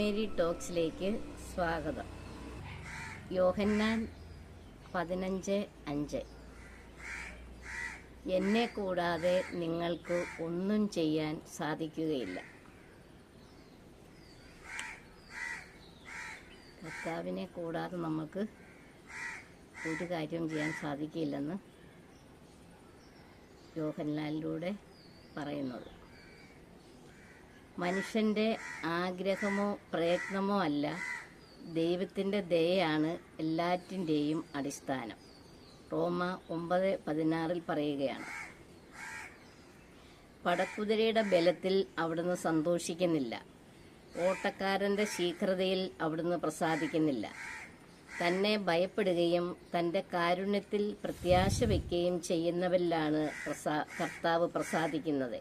Mary ടോക്സിലേക്ക് സ്വാഗതം. യോഹന്നാൻ 15:5 എന്നെ കൂടാതെ നിങ്ങൾക്ക് ഒന്നും ചെയ്യാൻ സാധിക്കുകയില്ല. കർത്താവിനെ കൂടാതെ നമുക്ക് ഒരു കാര്യവും ചെയ്യാൻ സാധിക്കില്ലെന്ന് യോഹന്നാനിലൂടെ പറയുന്നത്. മനുഷ്യൻ്റെ ആഗ്രഹമോ പ്രയത്നമോ അല്ല, ദൈവത്തിൻ്റെ ദയയാണ് എല്ലാറ്റിൻ്റെയും അടിസ്ഥാനം. റോമ 9:16 പറയുകയാണ്. പടക്കുതിരയുടെ ബലത്തിൽ അവിടുന്ന് സന്തോഷിക്കുന്നില്ല, ഓട്ടക്കാരൻ്റെ ശീഘ്രതയിൽ അവിടുന്ന് പ്രസാദിക്കുന്നില്ല. തന്നെ ഭയപ്പെടുകയും തൻ്റെ കാരുണ്യത്തിൽ പ്രത്യാശ വയ്ക്കുകയും ചെയ്യുന്നവരിലാണ് കർത്താവ് പ്രസാദിക്കുന്നത്.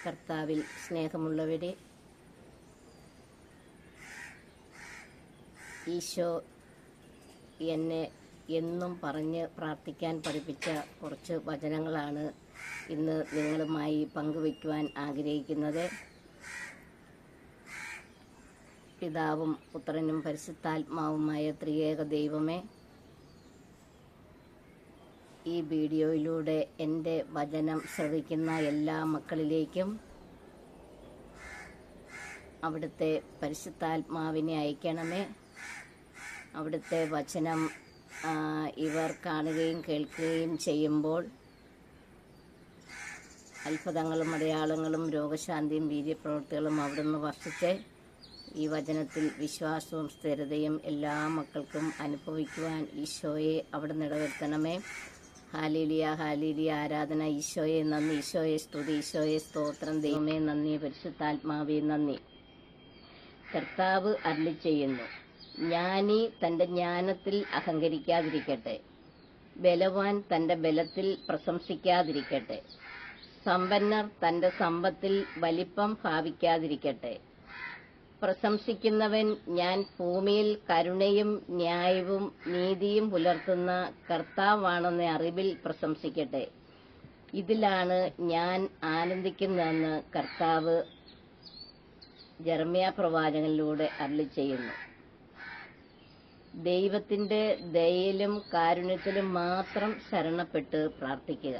കർത്താവിൽ സ്നേഹമുള്ളവരെ, ഈശോ എന്നെ എന്നും പറഞ്ഞ് പ്രാർത്ഥിക്കാൻ പഠിപ്പിച്ച കുറച്ച് വചനങ്ങളാണ് ഇന്ന് നിങ്ങളുമായി പങ്കുവയ്ക്കുവാൻ ആഗ്രഹിക്കുന്നത്. പിതാവും പുത്രനും പരിശുദ്ധാത്മാവുമായ ത്രിയേക ദൈവമേ, ഈ വീഡിയോയിലൂടെ എൻ്റെ വചനം ശ്രവിക്കുന്ന എല്ലാ മക്കളിലേക്കും അവിടുത്തെ പരിശുദ്ധാത്മാവിനെ അയക്കണമേ. അവിടുത്തെ വചനം ഇവർ കാണുകയും കേൾക്കുകയും ചെയ്യുമ്പോൾ അത്ഭുതങ്ങളും അടയാളങ്ങളും രോഗശാന്തിയും വീര്യപ്രവൃത്തികളും അവിടുന്ന് വർഷിച്ച് ഈ വചനത്തിൽ വിശ്വാസവും സ്ഥിരതയും എല്ലാ മക്കൾക്കും അനുഭവിക്കുവാൻ ഈശോയെ അവിടുന്ന് ഇടവരുത്തണമേ. ഹാലേലിയ ഹാലേലിയ, ആരാധന ഈശോയെ നന്ദി, ഈശോയെ സ്തുതി, ഈശോയെ സ്തോത്രം. ദൈവമേ നന്ദി, പരിശുദ്ധാത്മാവേ നന്ദി. കർത്താവ് അരുളിച്ചെയ്യുന്നു, ജ്ഞാനി തന്റെ ജ്ഞാനത്തിൽ അഹങ്കരിക്കാതിരിക്കട്ടെ, ബലവാൻ തന്റെ ബലത്തിൽ പ്രശംസിക്കാതിരിക്കട്ടെ, സമ്പന്നർ തന്റെ സമ്പത്തിൽ വലിപ്പം ഭാവിക്കാതിരിക്കട്ടെ. പ്രശംസിക്കുന്നവൻ ഞാൻ ഭൂമിയിൽ കരുണയും ന്യായവും നീതിയും പുലർത്തുന്ന കർത്താവാണെന്ന അറിവിൽ പ്രശംസിക്കട്ടെ. ഇതിലാണ് ഞാൻ ആനന്ദിക്കുന്നതെന്ന് കർത്താവ് ജെറമ്യാ പ്രവാചകനിലൂടെ അരുളിച്ചെയ്യുന്നു. ദൈവത്തിന്റെ ദയയിലും കാരുണ്യത്തിലും മാത്രം ശരണപ്പെട്ട് പ്രാർത്ഥിക്കുക.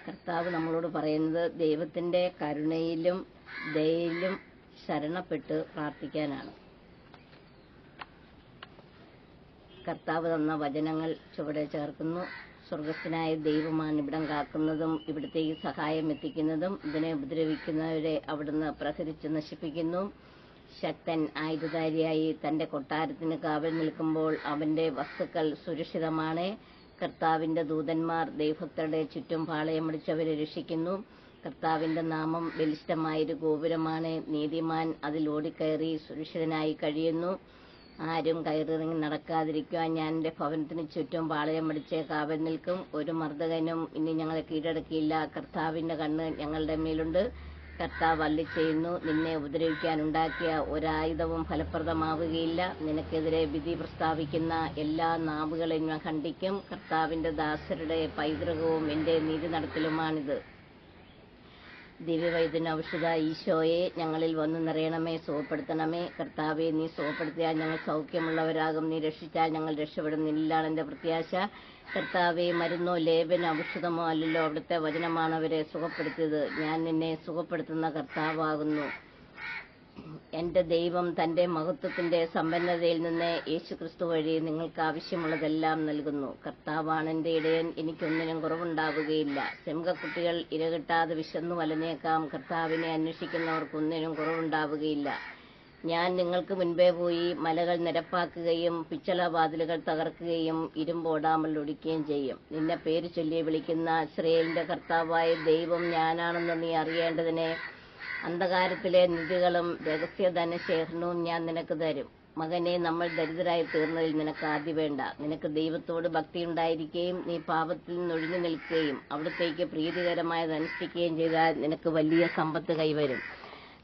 കർത്താവ് നമ്മളോട് പറയുന്നത് ദൈവത്തിന്റെ കരുണയിലും ദയയിലും ശരണപ്പെട്ട് പ്രാർത്ഥിക്കാനാണ്. കർത്താവ് തന്ന വചനങ്ങൾ ചുവടെ ചേർക്കുന്നു. സ്വർഗസ്ഥനായ ദൈവമാണ് ഇവിടം കാക്കുന്നതും ഇവിടത്തേക്ക് സഹായം എത്തിക്കുന്നതും. ഇതിനെ ഉപദ്രവിക്കുന്നവരെ അവിടുന്ന് പ്രഹരിച്ച് നശിപ്പിക്കുന്നു. ശക്തൻ ആയുധധാരിയായി തന്റെ കൊട്ടാരത്തിന് കാവൽ നിൽക്കുമ്പോൾ അവന്റെ വസ്തുക്കൾ സുരക്ഷിതമാണ്. കർത്താവിന്റെ ദൂതന്മാർ ദൈവഭക്തരുടെ ചുറ്റും പാളയമടിച്ചവരെ രക്ഷിക്കുന്നു. കർത്താവിന്റെ നാമം ബലിഷ്ഠമായൊരു ഗോപുരമാണ്. നീതിമാൻ അതിൽ ഓടിക്കയറി സുരക്ഷിതനായി കഴിയുന്നു. ആരും കയറിറങ്ങി നടക്കാതിരിക്കുവാൻ ഞാൻ എന്റെ ഭവനത്തിന് ചുറ്റും പാളയമടിച്ച് കാവൽ നിൽക്കും. ഒരു മർദ്ദകനും ഇനി ഞങ്ങളെ കീഴടക്കിയില്ല. കർത്താവിന്റെ കണ്ണ് ഞങ്ങളുടെ മേലുണ്ട്. കർത്താവ് അരുളിച്ചെയ്യുന്നു, നിന്നെ ഉപദ്രവിക്കാനുണ്ടാക്കിയ ഒരായുധവും ഫലപ്രദമാവുകയില്ല. നിനക്കെതിരെ വിധി പ്രസ്താവിക്കുന്ന എല്ലാ നാവുകളെയും ഞാൻ ഖണ്ഡിക്കും. കർത്താവിന്റെ ദാസരുടെ പൈതൃകവും എന്റെ നീതി നടത്തലുമാണിത്. ദിവ്യവൈദ്യന് ഔഷധ ഈശോയെ ഞങ്ങളിൽ വന്നു നിറയണമേ, സുഖപ്പെടുത്തണമേ. കർത്താവെ, നീ സുഖപ്പെടുത്തിയാൽ ഞങ്ങൾ സൗഖ്യമുള്ളവരാകും, നീ രക്ഷിച്ചാൽ ഞങ്ങൾ രക്ഷപ്പെടും. നിന്നിലാണ് എന്റെ പ്രത്യാശ. കർത്താവെ, മരുന്നോ ലേപനോ ഔഷധമോ അല്ലല്ലോ, അവിടുത്തെ വചനമാണ് അവരെ സുഖപ്പെടുത്തിയത്. ഞാൻ നിന്നെ സുഖപ്പെടുത്തുന്ന കർത്താവാകുന്നു. എന്റെ ദൈവം തന്റെ മഹത്വത്തിന്റെ സമ്പന്നതയിൽ നിന്ന് യേശുക്രിസ്തു വഴി നിങ്ങൾക്ക് ആവശ്യമുള്ളതെല്ലാം നൽകുന്നു. കർത്താവാണ് എന്റെ ഇടയൻ, എനിക്കൊന്നിനും കുറവുണ്ടാവുകയില്ല. ചെങ്കക്കുട്ടികൾ ഇരകിട്ടാതെ വിശന്നു വലഞ്ഞേക്കാം, കർത്താവിനെ അന്വേഷിക്കുന്നവർക്കൊന്നിനും കുറവുണ്ടാവുകയില്ല. ഞാൻ നിങ്ങൾക്ക് മുൻപേ പോയി മലകൾ നിരപ്പാക്കുകയും പിച്ചളവാതിലുകൾ തകർക്കുകയും ഇരുമ്പോടാമൽ ഒടിക്കുകയും ചെയ്യും. നിന്നെ പേര് ചൊല്ലി വിളിക്കുന്ന ഇസ്രായേലിന്റെ കർത്താവായ ദൈവം ഞാനാണെന്ന് നീ അറിയേണ്ടതിനെ അന്ധകാരത്തിലെ നിധികളും രഹസ്യ ധനശേഖരണവും ഞാൻ നിനക്ക് തരും. മകനെ, നമ്മൾ ദരിദ്രരായി തീർന്നതിൽ നിനക്ക് ആദ്യ വേണ്ട. നിനക്ക് ദൈവത്തോട് ഭക്തിയുണ്ടായിരിക്കുകയും നീ പാപത്തിൽ നിന്നൊഴിഞ്ഞു നിൽക്കുകയും അവിടത്തേക്ക് പ്രീതികരമായത് അനുഷ്ഠിക്കുകയും ചെയ്താൽ നിനക്ക് വലിയ സമ്പത്ത് കൈവരും.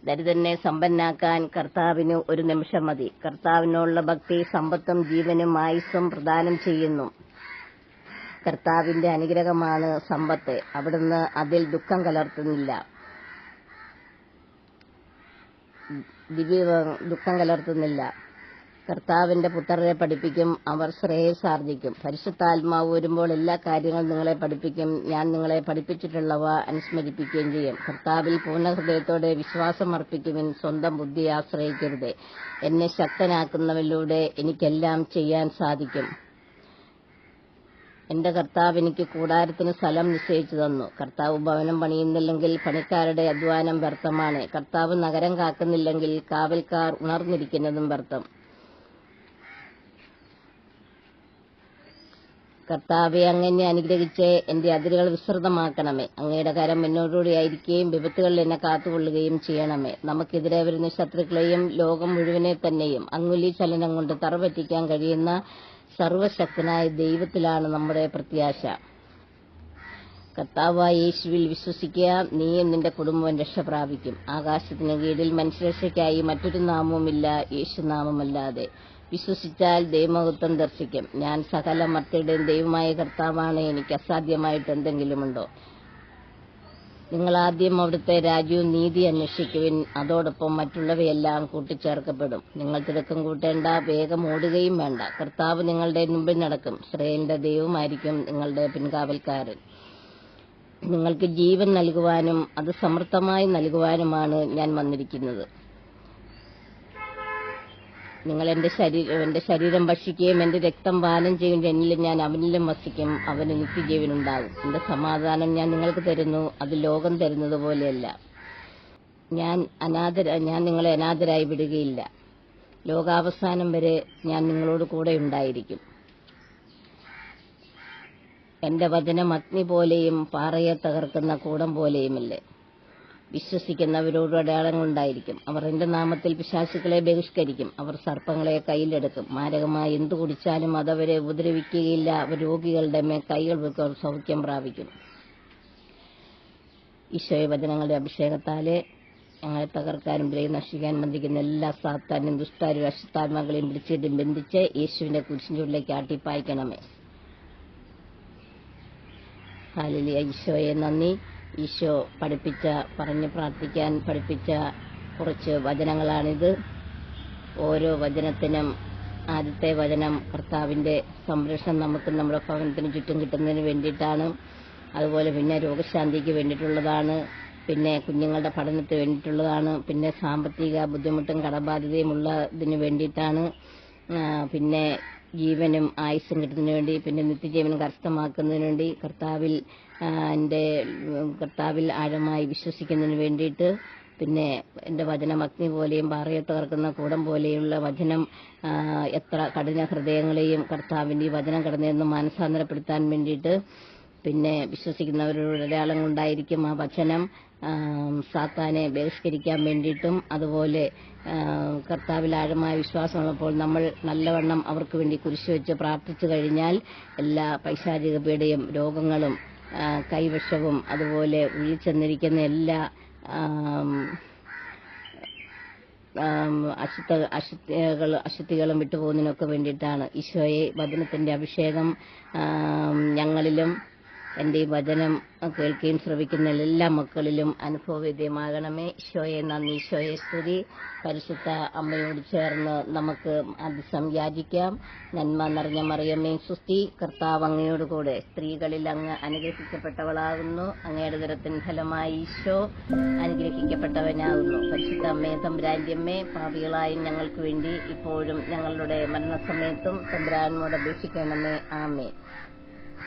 ദരിദ്രനെ സമ്പന്നാക്കാൻ കർത്താവിന് ഒരു നിമിഷം മതി. കർത്താവിനോടുള്ള ഭക്തി സമ്പത്തും ജീവനും ആയുസ്സും പ്രദാനം ചെയ്യുന്നു. കർത്താവിന്റെ അനുഗ്രഹമാണ് സമ്പത്ത്. അവിടുന്ന് അതിൽ ദുഃഖം കലർത്തുന്നില്ല. ദുഃഖം കലർത്തുന്നില്ല. കർത്താവിന്റെ പുത്രരെ പഠിപ്പിക്കും, അവർ ശ്രേയസ്സാർജിക്കും. പരിശുദ്ധാത്മാവ് വരുമ്പോൾ എല്ലാ കാര്യങ്ങളും നിങ്ങളെ പഠിപ്പിക്കും. ഞാൻ നിങ്ങളെ പഠിപ്പിച്ചിട്ടുള്ളവ അനുസ്മരിപ്പിക്കുകയും ചെയ്യും. കർത്താവിൽ പൂർണ്ണ ഹൃദയത്തോടെ വിശ്വാസം അർപ്പിക്കുവിൻ. സ്വന്തം ബുദ്ധിയെ ആശ്രയിക്കരുത്. എന്നെ ശക്തനാക്കുന്നവരിലൂടെ എനിക്കെല്ലാം ചെയ്യാൻ സാധിക്കും. എന്റെ കർത്താവ് എനിക്ക് കൂടാരത്തിന് സ്ഥലം നിശ്ചയിച്ചു തന്നു. കർത്താവ് ഭവനം പണിയുന്നില്ലെങ്കിൽ പണിക്കാരുടെ അധ്വാനം വ്യർത്ഥമാണ്. കർത്താവ് നഗരം കാക്കുന്നില്ലെങ്കിൽ കാവൽക്കാർ ഉണർന്നിരിക്കുന്നതും വ്യർത്ഥം. കർത്താവെ, അങ്ങനെ അനുഗ്രഹിച്ച് എന്റെ അതിരുകൾ വിസ്തൃതമാക്കണമേ. അങ്ങയുടെ കരം എന്നോടുകൂടിയായിരിക്കുകയും വിപത്തുകളിൽ എന്നെ കാത്തുകൊള്ളുകയും ചെയ്യണമേ. നമുക്കെതിരെ വരുന്ന ശത്രുക്കളെയും ലോകം മുഴുവനെ തന്നെയും അങ്കുലി ചലനം കൊണ്ട് തറപറ്റിക്കാൻ കഴിയുന്ന സർവശക്തനായ ദൈവത്തിലാണ് നമ്മുടെ പ്രത്യാശ. കർത്താവായ യേശുവിൽ വിശ്വസിക്കുക, നീയും നിന്റെ കുടുംബവും രക്ഷ പ്രാപിക്കും. ആകാശത്തിന് കീഴിൽ മനുഷ്യരക്ഷയ്ക്കായി മറ്റൊരു നാമവുമില്ല, യേശുനാമമല്ലാതെ. വിശ്വസിച്ചാൽ ദൈവമഹത്വം ദർശിക്കും. ഞാൻ സകല മർത്യരുടെയും ദൈവമായ കർത്താവാണ്. എനിക്ക് അസാധ്യമായിട്ട് എന്തെങ്കിലുമുണ്ടോ? നിങ്ങൾ ആദ്യം അവിടുത്തെ രാജ്യവും നീതി അന്വേഷിക്കുവിൻ, അതോടൊപ്പം മറ്റുള്ളവയെല്ലാം കൂട്ടിച്ചേർക്കപ്പെടും. നിങ്ങൾ തിരക്കും കൂട്ടേണ്ട, വേഗം ഓടുകയും വേണ്ട. കർത്താവ് നിങ്ങളുടെ മുമ്പിൽ നടക്കും. ഇസ്രായേലിന്റെ ദൈവമായിരിക്കും നിങ്ങളുടെ പിൻകാവൽക്കാരൻ. നിങ്ങൾക്ക് ജീവൻ നൽകുവാനും അത് സമൃദ്ധമായി നൽകുവാനുമാണ് ഞാൻ വന്നിരിക്കുന്നത്. നിങ്ങൾ എന്റെ ശരീരം ഭക്ഷിക്കുകയും എന്റെ രക്തം പാനം ചെയ്യുകയും എന്നിലും ഞാൻ അവനിലും വസിക്കും. അവന് നിത്യജീവനുണ്ടാകും. എന്റെ സമാധാനം ഞാൻ നിങ്ങൾക്ക് തരുന്നു, അത് ലോകം തരുന്നത് പോലെയല്ല. ഞാൻ നിങ്ങളെ അനാഥരായി വിടുകയില്ല. ലോകാവസാനം വരെ ഞാൻ നിങ്ങളോട് കൂടെ ഉണ്ടായിരിക്കും. എന്റെ വചനം അഗ്നി പോലെയും പാറയെ തകർക്കുന്ന കൂടം പോലെയുമല്ലേ. വിശ്വസിക്കുന്നവരോട് അടയാളങ്ങളുണ്ടായിരിക്കും. അവർ എന്റെ നാമത്തിൽ പിശാചുക്കളെ ബഹിഷ്കരിക്കും. അവർ സർപ്പങ്ങളെ കയ്യിലെടുക്കും. മാരകമായി എന്തു കുടിച്ചാലും അതവരെ ഉപദ്രവിക്കുകയില്ല. അവർ രോഗികളുടെ മേൽ കൈകൾ വെക്കും, അവർ സൗഖ്യം പ്രാപിക്കും. ഈശോയെ വചനങ്ങളുടെ അഭിഷേകത്താലെ ഞങ്ങളെ തകർക്കാനും നശിക്കാനും ബന്ധിക്കുന്ന എല്ലാ സാത്താനും ദുഷ്ടാരും അശുദ്ധാത്മാക്കളെയും പിടിച്ചിട്ടും ബന്ധിച്ച് യേശുവിന്റെ കുരിശിനുള്ളിലേക്ക് ആട്ടിപ്പായിക്കണമേ. ഹല്ലേലൂയ. ഈശോയെ നന്ദി. ഈശോ പറഞ്ഞ് പ്രാർത്ഥിക്കാൻ പഠിപ്പിച്ച കുറച്ച് വചനങ്ങളാണിത്. ഓരോ വചനത്തിനും ആദ്യത്തെ വചനം കർത്താവിന്റെ സംരക്ഷണം നമുക്ക് നമ്മുടെ ഭവനത്തിന് ചുറ്റും കിട്ടുന്നതിന് വേണ്ടിയിട്ടാണ്. അതുപോലെ പിന്നെ രോഗശാന്തിക്ക് വേണ്ടിയിട്ടുള്ളതാണ്. പിന്നെ കുഞ്ഞുങ്ങളുടെ പഠനത്തിന് വേണ്ടിയിട്ടുള്ളതാണ്. പിന്നെ സാമ്പത്തിക ബുദ്ധിമുട്ടും കടബാധ്യതയും ഉള്ളതിന് വേണ്ടിയിട്ടാണ്. പിന്നെ ജീവനും ആയുസ്സും കിട്ടുന്നതിന് വേണ്ടി, പിന്നെ നിത്യജീവനും കരസ്ഥമാക്കുന്നതിന് വേണ്ടി, കർത്താവിൽ ആഴമായി വിശ്വസിക്കുന്നതിന് വേണ്ടിയിട്ട്, പിന്നെ എന്റെ വചനം അഗ്നി പോലെയും പാറയെ തകർക്കുന്ന കൂടം പോലെയുള്ള വചനം എത്ര കഠിന ഹൃദയങ്ങളെയും കർത്താവിന്റെ ഈ വചനം കടന്നെന്ന് മാനസാന്തരപ്പെടുത്താൻ വേണ്ടിയിട്ട്, പിന്നെ വിശ്വസിക്കുന്നവരുടെ അടയാളങ്ങളുണ്ടായിരിക്കും. ആ വചനം സാത്താനെ ബഹിഷ്കരിക്കാൻ വേണ്ടിയിട്ടും, അതുപോലെ കർത്താവിൽ ആഴമായ വിശ്വാസമുള്ളപ്പോൾ നമ്മൾ നല്ലവണ്ണം അവർക്ക് വേണ്ടി കുരിശ് വെച്ച് പ്രാർത്ഥിച്ചു കഴിഞ്ഞാൽ എല്ലാ പൈശാചിക പീഡയും രോഗങ്ങളും കൈവശവും അതുപോലെ ഉള്ളിച്ചെന്നിരിക്കുന്ന എല്ലാ അശുദ്ധികളും വിട്ടുപോകുന്നതിനൊക്കെ വേണ്ടിയിട്ടാണ്. ഈശോയെ, വചനത്തിന്റെ അഭിഷേകം ഞങ്ങളിലും എന്റെ ഈ വചനം കേൾക്കുകയും ശ്രവിക്കുന്ന എല്ലാ മക്കളിലും അനുഭവവേദ്യമാകണമേ. ഈശോയെ നന്ദി, ഈശോയെ സ്തുതി. പരിശുദ്ധ അമ്മയോട് ചേർന്ന് നമുക്ക് അതിസം യാചിക്കാം. നന്മ നിറഞ്ഞ മറിയമേ സുസ്തി, കർത്താവ് അങ്ങയോട് കൂടെ സ്ത്രീകളിൽ അങ്ങ് അനുഗ്രഹിക്കപ്പെട്ടവളാകുന്നു. അങ്ങയുടെ ഉദരത്തിൻ ഫലമായി ഈശോ അനുഗ്രഹിക്കപ്പെട്ടവനാകുന്നു. പരിശുദ്ധ അമ്മേ, തമ്പുരാന്റെ അമ്മേ, പാപികളായ ഞങ്ങൾക്ക് വേണ്ടി ഇപ്പോഴും ഞങ്ങളുടെ മരണസമയത്തും തമ്പുരാനോട് അപേക്ഷിക്കണമേ. ആമേൻ.